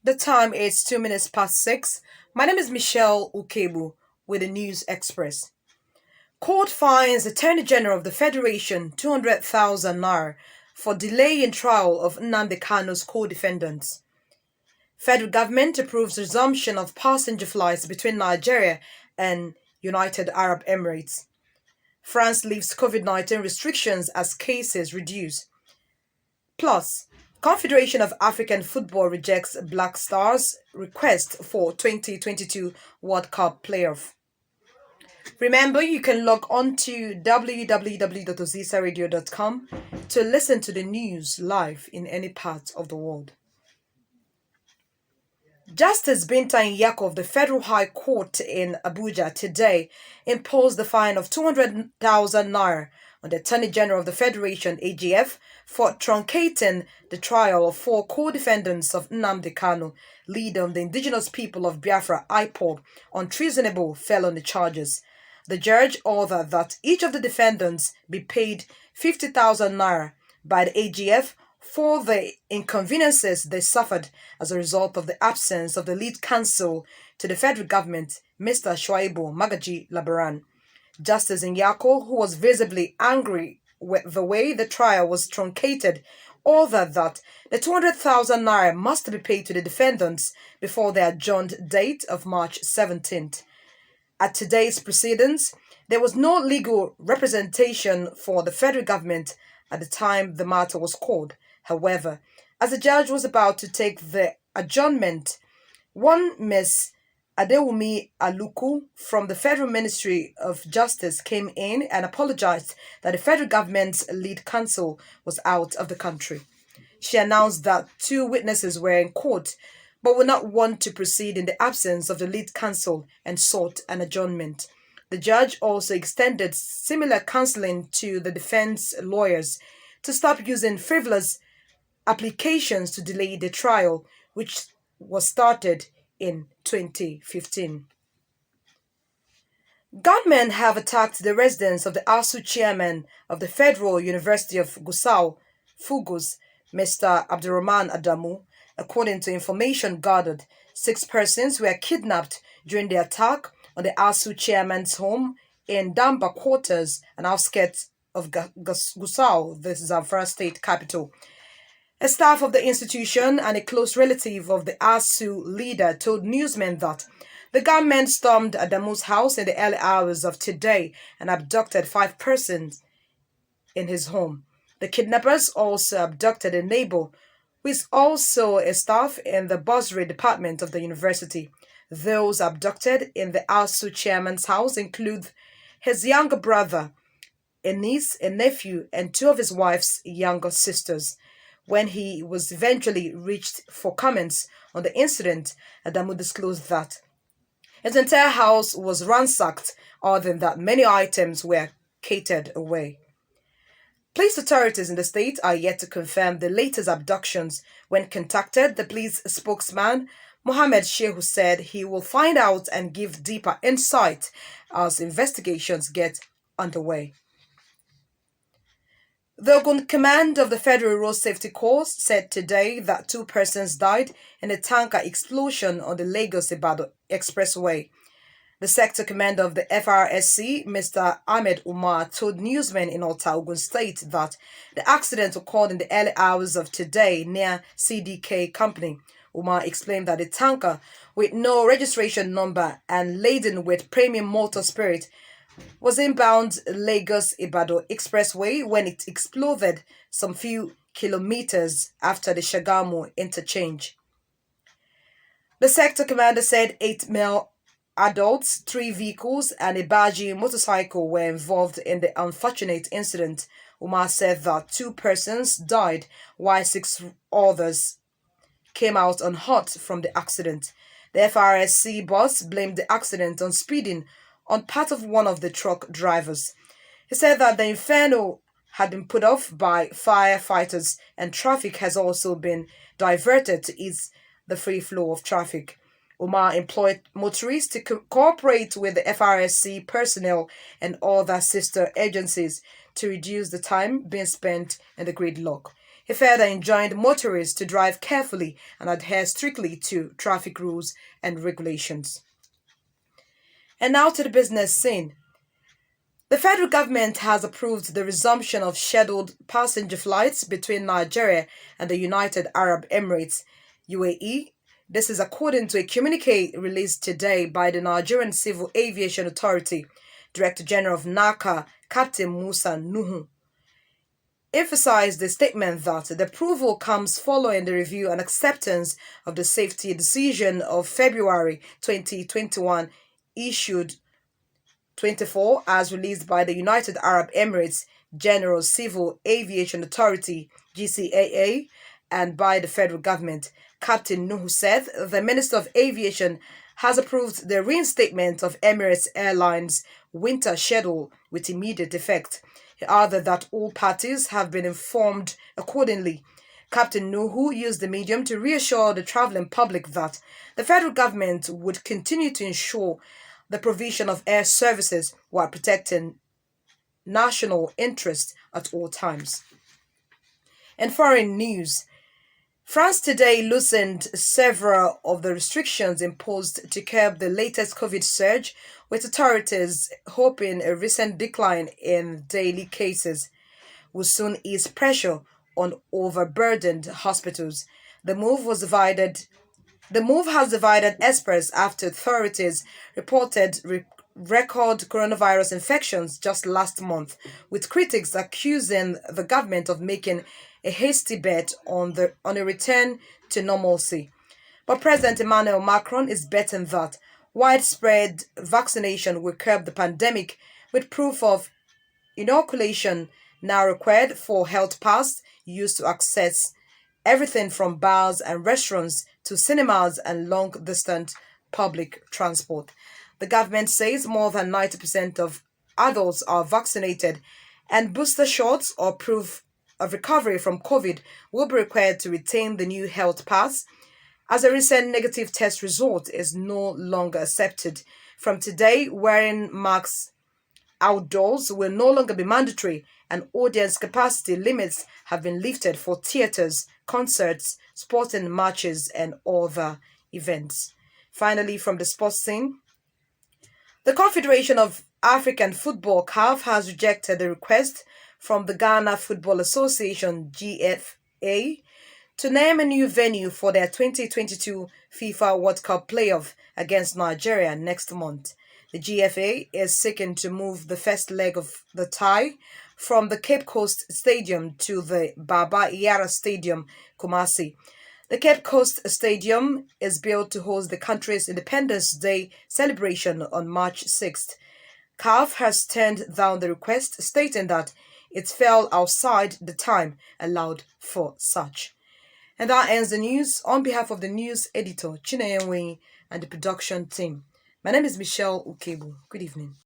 The time is 2 minutes past 6. My name is Michelle Ukebu with the News Express. Court fines Attorney General of the Federation 200,000 naira for delay in trial of Nnamdi Kanu's co-defendants. Federal government approves resumption of passenger flights between Nigeria and United Arab Emirates. France lifts COVID-19 restrictions as cases reduce. Plus, Confederation of African Football rejects Black Stars' request for 2022 World Cup playoff. Remember, you can log on to www.ozisaradio.com to listen to the news live in any part of the world. Justice Binta Nyako of the Federal High Court in Abuja today imposed the fine of 200,000 naira on the Attorney General of the Federation AGF for truncating the trial of four co-defendants of Nnamdi Kanu, leader of the indigenous people of Biafra IPOB, on treasonable felony charges. The judge ordered that each of the defendants be paid 50,000 naira by the AGF for the inconveniences they suffered as a result of the absence of the lead counsel to the federal government, Mr. Shuaibu Magaji Labaran. Justice Nyako, who was visibly angry with the way the trial was truncated, ordered that the 200,000 naira must be paid to the defendants before the adjourned date of March 17th. At today's proceedings, there was no legal representation for the federal government at the time the matter was called. However, as the judge was about to take the adjournment, one Miss Adewumi Aluku from the Federal Ministry of Justice came in and apologized that the federal government's lead counsel was out of the country. She announced that two witnesses were in court but would not want to proceed in the absence of the lead counsel and sought an adjournment. The judge also extended similar counseling to the defense lawyers to stop using frivolous applications to delay the trial, which was started in 2015. Gunmen have attacked the residence of the ASU chairman of the Federal University of Gusau, Fugus, Mr. Abdurrahman Adamu. According to information gathered, 6 persons were kidnapped during the attack on the ASU chairman's home in Damba quarters, an outskirts of Gusau, the Zamfara state capital. A staff of the institution and a close relative of the ASU leader told newsmen that the gunmen stormed Adamu's house in the early hours of today and abducted 5 persons in his home. The kidnappers also abducted a neighbor who is also a staff in the bursary department of the university. Those abducted in the ASU chairman's house include his younger brother, a niece, a nephew, and 2 of his wife's younger sisters. When he was eventually reached for comments on the incident, Adamu disclosed that his entire house was ransacked, other than that many items were carted away. Police authorities in the state are yet to confirm the latest abductions. When contacted, the police spokesman, Mohammed Shehu, said he will find out and give deeper insight as investigations get underway. The Ogun Command of the Federal Road Safety Corps said today that 2 persons died in a tanker explosion on the Lagos-Ibadan Expressway. The sector commander of the FRSC, Mr. Ahmed Umar, told newsmen in Ota, Ogun State that the accident occurred in the early hours of today near CDK Company. Umar explained that the tanker, with no registration number and laden with premium motor spirit, was inbound Lagos-Ibadan Expressway when it exploded some few kilometers after the Shagamu interchange. The sector commander said 8 male adults, 3 vehicles, and a Baji motorcycle were involved in the unfortunate incident. Umar said that 2 persons died while 6 others came out unhurt from the accident. The FRSC boss blamed the accident on speeding on part of one of the truck drivers. He said that the inferno had been put off by firefighters and traffic has also been diverted to ease the free flow of traffic. Umar employed motorists to cooperate with the FRSC personnel and other sister agencies to reduce the time being spent in the gridlock. He further enjoined motorists to drive carefully and adhere strictly to traffic rules and regulations. And now to the business scene. The federal government has approved the resumption of scheduled passenger flights between Nigeria and the United Arab Emirates, UAE. This is according to a communique released today by the Nigerian Civil Aviation Authority, Director General of NACA, Captain Musa Nuhu, emphasized the statement that the approval comes following the review and acceptance of the safety decision of February 2021 issued 24 as released by the United Arab Emirates General Civil Aviation Authority GCAA and by the federal government. Captain Nuhu said the Minister of Aviation has approved the reinstatement of Emirates Airlines' winter schedule with immediate effect. He added that all parties have been informed accordingly. Captain Nuhu used the medium to reassure the traveling public that the federal government would continue to ensure the provision of air services while protecting national interests at all times. In foreign news, France today loosened several of the restrictions imposed to curb the latest COVID surge, with authorities hoping a recent decline in daily cases will soon ease pressure on overburdened hospitals. The move has divided experts after authorities reported record coronavirus infections just last month, with critics accusing the government of making a hasty bet on a return to normalcy. But President Emmanuel Macron is betting that widespread vaccination will curb the pandemic, with proof of inoculation now required for health pass used to access everything from bars and restaurants to cinemas and long-distance public transport. The government says more than 90% of adults are vaccinated, and booster shots or proof of recovery from COVID will be required to retain the new health pass, as a recent negative test result is no longer accepted. From today, wearing masks outdoors will no longer be mandatory, and audience capacity limits have been lifted for theaters, concerts, sporting matches, and other events. Finally, from the sports scene, the Confederation of African Football (CAF) has rejected the request from the Ghana Football Association (GFA) to name a new venue for their 2022 FIFA World Cup playoff against Nigeria next month. The GFA is seeking to move the first leg of the tie from the Cape Coast Stadium to the Baba Yara Stadium, Kumasi. The Cape Coast Stadium is built to host the country's Independence Day celebration on March 6th. CAF has turned down the request, stating that it fell outside the time allowed for such. And that ends the news. On behalf of the news editor, Chinenye, and the production team, my name is Michelle Ukebu. Good evening.